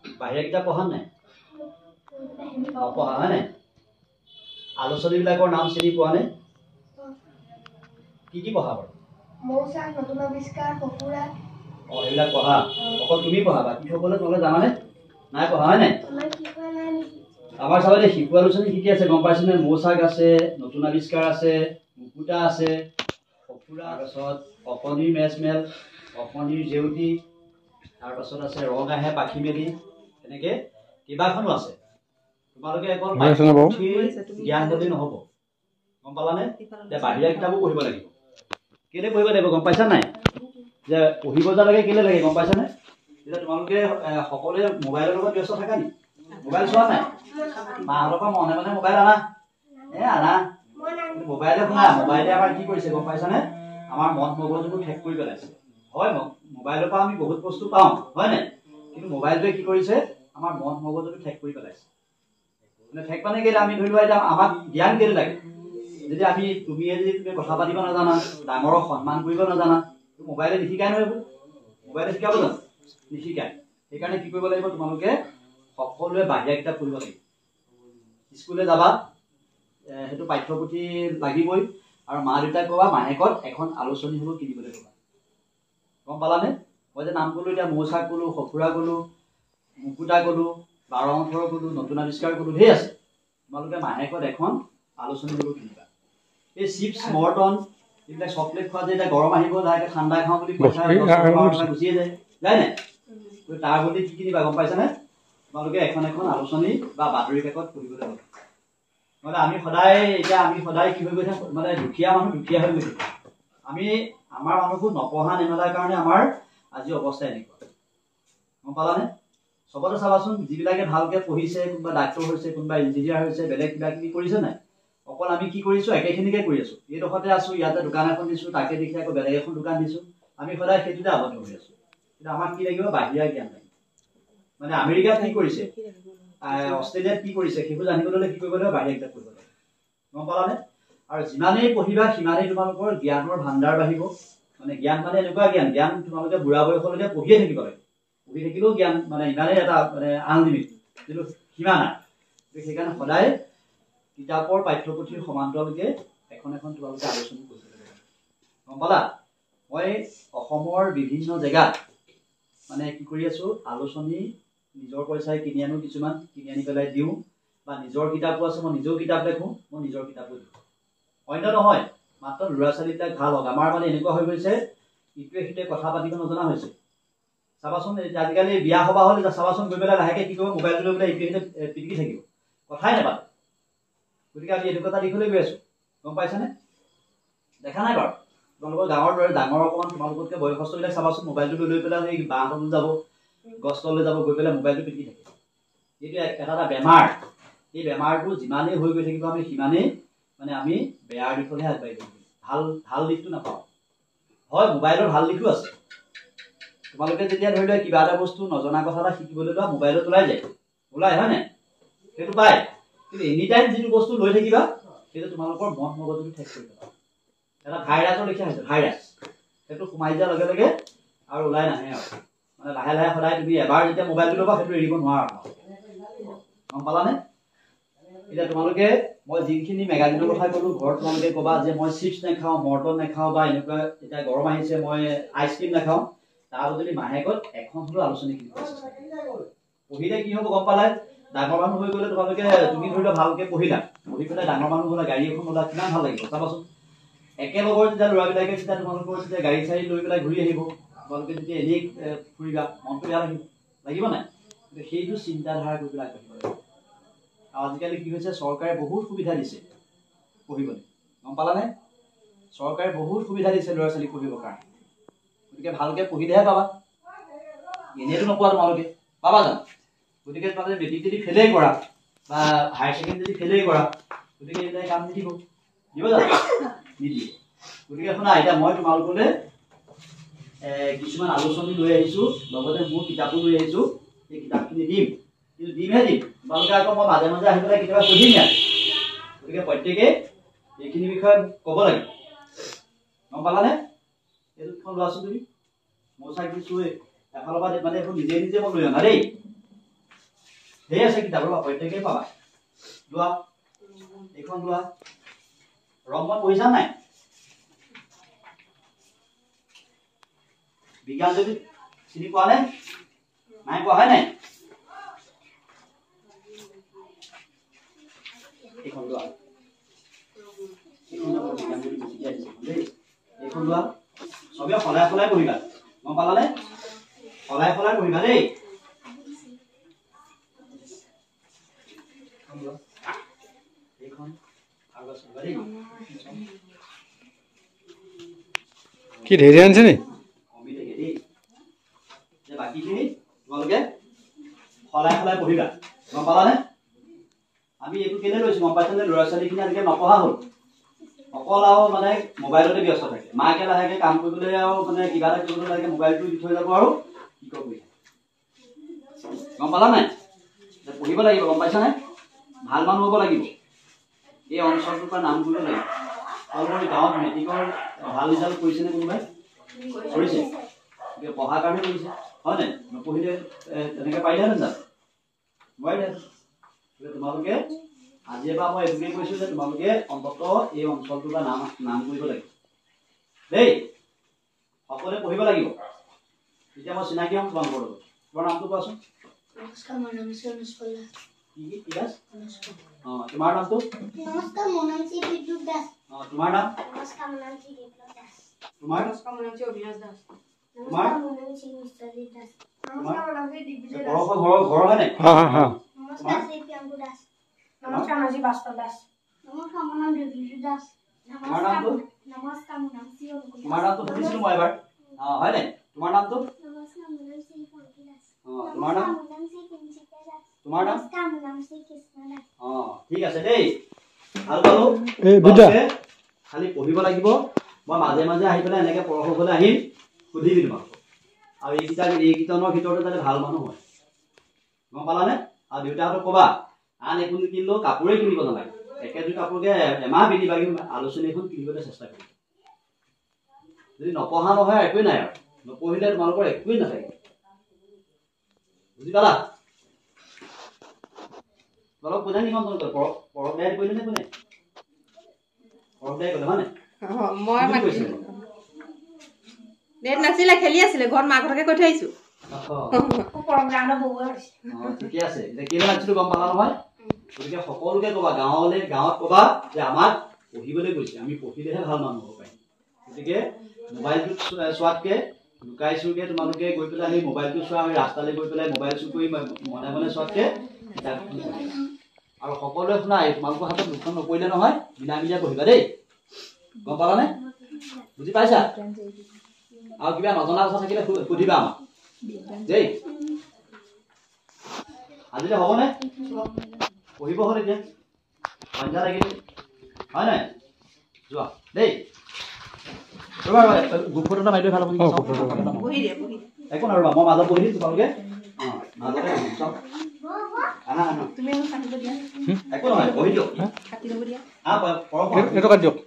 বাহিৰা কিতাপ পঢ়া নাই? নপঢ়া হয় নাই? আলোচনীবিলাকৰ নাম চিনি পোৱা নে? কি কি পঢ়া বাৰু? মৌচাক, নতুন আৱিষ্কাৰ, সঁফুৰা। এইবিলাক পঢ়া? অকল তুমি পঢ়া? বাকী সকলে তোমালোকে জানানে? নাই পঢ়া হয় নাই? আমাৰ চাবলৈ শিশু আলোচনী কি কি আছে গম পাইছেনে? মৌচাক আছে, নতুন আৱিষ্কাৰ আছে, মুকুতা আছে, সঁফুৰা, তাৰপাছত অকণিৰ মেজমেল, অকণিৰ জেউতি, তাৰপাছত আছে ৰং আহে পাখি মেলি, এনেকে কেইবাখনো আছে। তোমালোকে অকল জ্ঞান হ'লেই নহ'ব, গম পালানে? যে বাহিৰা কিতাপো পঢ়িব লাগিব। কেলে পঢ়িব লাগিব গম পাইছা নাই? যে পঢ়িব যা লাগে কেলে লাগে গম পাইছানে? এতিয়া তোমালোকে সকলোৱে মোবাইলৰ লগত ব্যস্ত থাকা নি? মোবাইল চোৱা নাই? মাহঁতৰ পৰা মনে মনে মোবাইল আনা? আনা। মোবাইলে শুনা, মোবাইলে আমাৰ কি কৰিছে গম পাইছানে? আমাৰ মন মগজুবোৰ ঠেক কৰি পেলাইছে। হয়, মোবাইলৰ পৰা আমি বহুত বস্তু পাওঁ, হয় নাই? কিন্তু মোবাইলটোৱে কি কৰিছে? আমাৰ মন মগজুটো ঠেক কৰি পেলাইছে। মানে ঠেক মানে কেলে? আমি ধৰি লোৱা এতিয়া আমাক জ্ঞান কেলে লাগে? যদি তুমি কথা পাতিব নাজানা, ডাঙৰক সন্মান কৰিব নাজানা, মোবাইলে নিশিকাই নহয়। মোবাইলে শিকাব জানো? নিশিকায়। সেইকাৰণে কি কৰিব লাগিব? তোমালোকে সকলোৱে বাহিৰা কিতাপ পঢ়িব লাগিব। স্কুললৈ যাবা, সেইটো পাঠ্যপুথি লাগিবই। আৰু মা দেউতাক ক'বা মাহেকত এখন আলোচনী হ'লেও কিনিবলৈ ক'বা। গম পালানে? মই যে নাম ক'লো, এতিয়া মৌচাক ক'লো, সঁফুৰা ক'লো, মুকুতা ক'লো, 12-18 ক'লো, নতুন আৱিষ্কাৰ ক'লো, ধেৰ আছে। তোমালোকে মাহেকত এখন আলোচনী হ'লেও কিনিবা। এই চিপছ, মৰ্টন, এইবিলাক চকলেট খোৱা যে এতিয়া গৰম আহিব, লাহেকে ঠাণ্ডা খাওঁ বুলি পইচা গুচিয়ে যায়, যায় নাই? তাৰ প্ৰতি কি কিনিবা গম পাইছানে? তোমালোকে এখন এখন আলোচনী বা বাতৰি কাকত পঢ়িবলৈ হ'ব। মানে আমি সদায় কি হৈ গৈছে? মানে দুখীয়া মানুহ দুখীয়া হৈ গৈছে। আমাৰ মানুহবোৰ নপঢ়া নেমেলাৰ কাৰণে আমাৰ আজি অৱস্থা এনেকুৱা। গম পালানে? চবতে চাবাচোন, যিবিলাকে ভালকে পঢ়িছে, কোনোবা ডাক্তৰ হৈছে, কোনোবা ইঞ্জিনিয়াৰ হৈছে, বেলেগ কিবা কিবি কৰিছে নাই? অকল আমি কি কৰিছো? একেখিনিকে কৰি আছো। এইডোখৰতে আছো, ইয়াতে দোকান এখন দিছো, তাকে দেখি আকৌ বেলেগ এখন দোকান দিছো। আমি সদায় সেইটোতে আবদ্ধ হৈ আছো। কিন্তু আমাক কি লাগিব? বাহিৰা জ্ঞান লাগিব। মানে আমেৰিকাত কি কৰিছে, অষ্ট্ৰেলিয়াত কি কৰিছে, সেইবোৰ জানিবলৈ হ'লে কি কৰিব লাগিব? বাহিৰা কিতাপ পঢ়িব লাগিব। গম পালানে? আৰু যিমানেই পঢ়িবা সিমানেই তোমালোকৰ জ্ঞানৰ ভাণ্ডাৰ বাঢ়িব। মানে জ্ঞান মানে এনেকুৱা জ্ঞান তোমালোকে বুঢ়া বয়সলৈকে পঢ়িয়ে থাকিব লাগে। পঢ়ি থাকিলেও জ্ঞান মানে ইমানেই এটা মানে আনলিমিটেড, কিন্তু সীমা নাই। সেইকাৰণে সদায় কিতাপৰ পাঠ্যপুথিৰ সমান্তৰালকে এখন এখন তোমালোকে আলোচনী পঢ়িব লাগিব। গম পালা? মই অসমৰ বিভিন্ন জেগাত মানে কি কৰি আছো? আলোচনী নিজৰ পইচাই কিনি আনো, কিছুমান কিনি আনি পেলাই দিওঁ, বা নিজৰ কিতাপো আছে, মই নিজেও কিতাপ লেখো, মই নিজৰ কিতাপো দিওঁ। অন্য নহয়, মাত্ৰ ল'ৰা ছোৱালীবিলাক ভাল হওক। আমাৰ মানে এনেকুৱা হৈ গৈছে, ইটোৱে সিটোৱে কথা পাতিব নজনা হৈছে। চাবাচোন, আজিকালি বিয়া সবাহ হ'লে চাবাচোন, গৈ পেলাই লাহেকে কি কৰিব? মোবাইলটো লৈ পেলাই ইটোৱে সিটোৱে পিটিকি থাকিব, কথাই নাপাতে। গতিকে আমি এনেকুৱা এটা দিশলৈ গৈ আছো। গম পাইছানে? দেখা নাই বাৰু? তোমালোকৰ গাঁৱৰ দৰে ডাঙৰ অকণমান তোমালোকতকৈ বয়সস্থবিলাক চাবাচোন, মোবাইলটো লৈ পেলাই সেই বাঁহ তললৈ যাব, গছ তললৈ যাব, গৈ পেলাই মোবাইলটো পিটিকি থাকে। এইটো এটা বেমাৰ। এই বেমাৰটো যিমানেই হৈ গৈ থাকিব, আমি সিমানেই মানে আমি বেয়াৰ দিশলৈহে আগবাঢ়ি গৈ থাকিম। ভাল দিশটো নাপাওঁ। হয়, মোবাইলৰ ভাল দিশো আছে। তোমালোকে যেতিয়া ধৰি লোৱা কিবা এটা বস্তু নজনা কথা এটা শিকিবলৈ লোৱা, মোবাইলত ওলাই হয় নাই? সেইটো পায়। কিন্তু এনি টাইম যিটো বস্তু লৈ থাকিবা, সেইটো তোমালোকৰ মন মগজুটো ঠেক কৰি পেলাব। এটা ভাইৰাছৰ লেখীয়া হৈছে, ভাইৰাছ। সেইটো সোমাই যোৱাৰ লগে লগে আৰু ওলাই নাহে আৰু। মানে লাহে লাহে সদায় তুমি এবাৰ যেতিয়া মোবাইলটো ল'বা, সেইটো এৰিব নোৱাৰা। গম পালানে? এতিয়া তোমালোকে মই যিখিনি মেগাজিনৰ কথা ক'লো, ঘৰত তোমালোকে ক'বা যে মই চিপছ নাখাওঁ, মৰ্টন নাখাওঁ, বা এনেকুৱা এতিয়া গৰম আহিছে মই আইচক্ৰীম নাখাওঁ। তাৰ বদলি মাহেকত এখন হ'লেও আলোচনী কিনিব চেষ্টা কৰিবা। পঢ়িলে কি হ'ব গম পালাই? ডাঙৰ মানুহ হৈ গ'লে তুমি ধৰি লোৱা ভালকে পঢ়িলা, পঢ়ি পেলাই ডাঙৰ মানুহ হ'লা, গাড়ী এখন ল'লা, কিমান ভাল লাগিব চাবাচোন। একেলগৰ যেতিয়া ল'ৰাবিলাকে যেতিয়া তোমালোকৰ যেতিয়া গাড়ী চাড়ী লৈ পেলাই ঘূৰি আহিব, তোমালোকে যেতিয়া এনেই ফুৰিবা, মনটো বেয়া লাগিব নাই? সেইটো চিন্তাধাৰা কৰি পেলাই আগবাঢ়িব লাগিব। আৰু আজিকালি কি হৈছে? চৰকাৰে বহুত সুবিধা দিছে পঢ়িবলৈ। গম পালানে? চৰকাৰে বহুত সুবিধা দিছে ল'ৰা ছোৱালীক পঢ়িবৰ কাৰণে। গতিকে ভালকে পঢ়িলেহে পাবা, এনেইতো নোপোৱা তোমালোকে। পাবা জানো? গতিকে তোমালোকে মেট্ৰিক যদি ফেইলেই কৰা বা হায়াৰ ছেকেণ্ডেৰী যদি ফেইলেই কৰা, গতিকে এইবিলাক কাম নিদিব, দিব জানো? নিদিয়ে। গতিকে শুনা, এতিয়া মই তোমালোকলৈ কিছুমান আলোচনী লৈ আহিছো, লগতে মোৰ কিতাপো লৈ আহিছো। এই কিতাপখিনি দিম, কিন্তু দিমহে দিম। তোমালোকে আকৌ মই মাজে মাজে আহি পেলাই কেতিয়াবা পঢ়িম ইয়াত। গতিকে প্ৰত্যেকে এইখিনি বিষয়ে ক'ব লাগিব। গম পালানে? এইখন লোৱাচোন তুমি। মৌচাক দিছো, এফালৰ পৰা মানে এইখন নিজে নিজে মই লৈ আনা দেই। ধেৰ আছে কিতাপ ৰ'বা প্ৰত্যেকেই পাবা লোৱা এইখন লোৱা ৰমন পঢ়িছা নাই বিজ্ঞান যদি চিনি পোৱা নে নাই পোৱা হয় নাই এইখন লোৱা এইখন লোৱা চবে সলাই সলাই পঢ়িবা গম পালানে সলাই সলাই পঢ়িবা দেই এইখন আগত চলিবা দেই কি ধেৰি আনিছে নি কমি থাকে দেই যে বাকীখিনি তোমালোকে সলাই সলাই পঢ়িবা গম পালানে আমি এইটো কেলে লৈছো গম পাইছানে ল'ৰা ছোৱালীখিনি আজিকালি নপঢ়া হ'ল অকল আৰু মানে মোবাইলতে ব্যস্ত থাকে মাকে লাহেকে কাম কৰিবলৈ আৰু মানে কিবা এটা কৰিবলৈ লাগে মোবাইলটো দি থৈ যাব আৰু কি কৰিব গম পালা নাই পঢ়িব লাগিব গম পাইছানে ভাল মানুহ হ'ব লাগিব এই অঞ্চলটোৰ পৰা নাম কৰিব লাগিব তোমালোকৰ গাঁৱত মেট্ৰিকৰ ভাল ৰিজাল্ট কৰিছেনে কোনোবাই কৰিছে পঢ়াৰ কাৰণে কৰিছে হয় নাই নপঢ়িলে তেনেকৈ পাৰিলেহেঁতেন জানো নোৱাৰিলেহেঁতেন তোমালোকে আজিৰ পৰা মই এইটোকে কৈছো যে তোমালোকে অন্ততঃ এই অঞ্চলটোৰ পৰা নাম কৰিব লাগিব দেই সকলোৱে পঢ়িব লাগিব তেতিয়া মই চিনাকি হ'ম তোমালোকৰ লগত তোমাৰ নামটো কোৱাচোন নমস্কাৰ মোৰ নাম অনুষ্কা দাস কি দাস তোমাৰ নামটো নমস্কাৰ মোৰ নাম শ্ৰী বিদ্যুৎ দাস তোমাৰ নাম নমস্কাৰ মোৰ নাম শ্ৰী বিপ্লৱ দাস তোমাৰ নমস্কাৰ মোৰ নাম শ্ৰী অবিনাশ দাস নমস্কাৰ মোৰ নাম শ্ৰী মিশ্ৰজিৎ দাস নমস্কাৰ মোৰ নাম শ্ৰী দিগ্বিজয় দাস ঘৰ হয় নাই নমস্কাৰ শ্ৰী প্ৰিয়ংকু দাস নমস্কাৰ মোৰ শ্ৰী বাস্তৱ দাস নমস্কাৰ মোৰ নাম দেৱজিৎ দাস তোমাৰ নামটো নমস্কাৰ মোৰ নাম শ্ৰী অনুকূল তোমাৰ নামটো সুধিছিলো মই এবাৰ হয় নাই তোমাৰ নামটো নমস্কাৰ মোৰ নাম শ্ৰী পংকী দাস তোমাৰ নাম মোৰ নাম শ্ৰী তিনচিকা দাস তোমাৰ নাম নমস্কাৰ মোৰ নাম শ্ৰী কৃষ্ণ দাস ঠিক আছে দেই ভাল পালো এই বিদ্যা খালি পঢ়িব লাগিব মই মাজে মাজে আহি পেলাই এনেকৈ পঢ়িবলৈ আহিম সুধিবি তোমাক আৰু এইকেইজনৰ ভিতৰতে যাতে ভাল মানুহ হয় গম পালানে আৰু দেউতাহঁতক ক'বা আন একো নিকিনিলেও কাপোৰে কিনিব নালাগে একে দুই কাপোৰকে এমাহ পিন্ধিবা কিন্তু আলোচনী এখন কিনিবলৈ চেষ্টা কৰিবা যদি নপঢ়া নহয় একোৱেই নাই আৰু নপঢ়িলে তোমালোকৰ একোৱেই নাথাকে বুজি পালা তোমালোক কোনে নিমন্ত্ৰণ কৰে পৰৱ দাই কৰিলে নে কোনে পৰৱ দাই ক'লে হয় নাই মই ডেট নাছিলে খেলি আছিলে ঘৰত মাকহঁতকে কৈ থৈ আহিছো ঠিকে আছে এতিয়া কেলে মাতিছিলো গম পালা নহয় গতিকে সকলোকে ক'বা গাঁৱত ক'বা যে আমাক পঢ়িবলৈ গৈছে আমি পঢ়িলেহে ভাল মানুহ হ'ব পাৰিম গতিকে মোবাইলটো চোৱাতকৈ লুকাই চুৰকৈ তোমালোকে গৈ পেলাই আমি মোবাইলটো চোৱা আমি ৰাস্তালৈ গৈ পেলাই মোবাইল চুৰ কৰি মনে মনে চোৱাতকৈ কিতাপখন পঢ়িবা আৰু সকলোৱে শুনা তোমালোকৰ হাতত দুখন নপৰিলে নহয় বিনামূলীয়া পঢ়িবা দেই গম পালানে বুজি পাইছা আৰু কিবা নজনা কথা থাকিলে সুধিবা আমাক দেই আজিলে হ'বনে পঢ়িব হ'ল এতিয়া সন্ধ্যা লাগিল হয় নাই যোৱা দেই গ্ৰুপ ফটো এটা মাৰি লৈ ভাল হ'ব একো নাই ৰ'বা মই মাজত বহি দিম তোমালোকে মাজতে একো নহয় বহি দিয়ক এইটো কাটি দিয়ক